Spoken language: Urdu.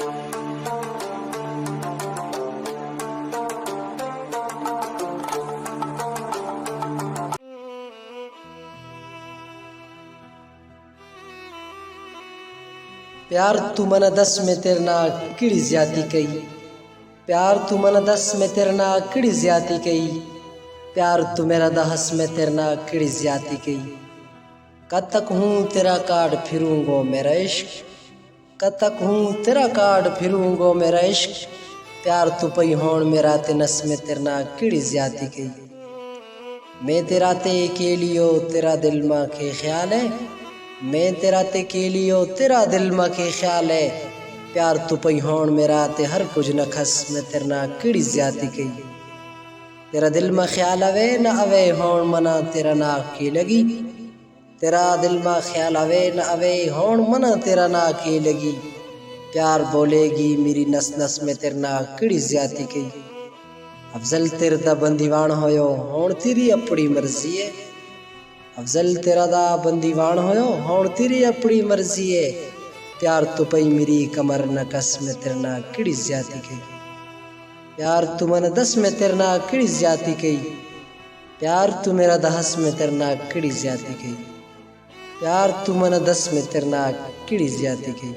پیار تو من دس میں تیرے نال کیڑی زیادتی کئی، پیار تو من دس میں تیرے نال کیڑی زیادتی کئی، پیار تو میرا دہس میں تیرے نال کیڑی زیادتی کئی۔ کد تک ہوں تیرا کارڈ پھروں گو میرا عشق، کد تک ہوں تیرا کارڈ پھروں گو میرا عشق، پیار تو پئی ہون میرا تے نس میں تیرے نال کیڑی زیادتی کئی۔ میں تیرا تے کیلیو تیرا دل ماں کے خیال ہے، میں تیرا تے کیلیو تیرا دل ماں کے خیال ہے، پیار تو پئی ہون میرا تے ہر کچھ نکھس میں تیرے نال کیڑی زیادتی کئی۔ تیرا دل ماں خیال آوے نہ آوے ہون منا تیرا نال کی لگی، تیرا دل ماں خیال آوے نہ آوے ہون منا تیرا نال کی لگی، پیار بولے گی میری نس نس میں تیرے نال کیڑی زیادتی کئی۔ افضل تیرے دا بندیوان ہویو ہون تیری اپنی مرضی ہے، افضل تیرا دا بندیوان ہویو ہون تیری اپنی مرضی ہے، پیار تو پئی میری کمر نکس میں تیرے نال کیڑی زیادتی کئی۔ پیار تو من دس میں تیرے نال کیڑی زیادتی کئی، پیار تو میرا دہس میں تیرے نال کیڑی زیادتی کئی، پیار تو من دس میں تیرے نال کیڑی زیادتی کئی۔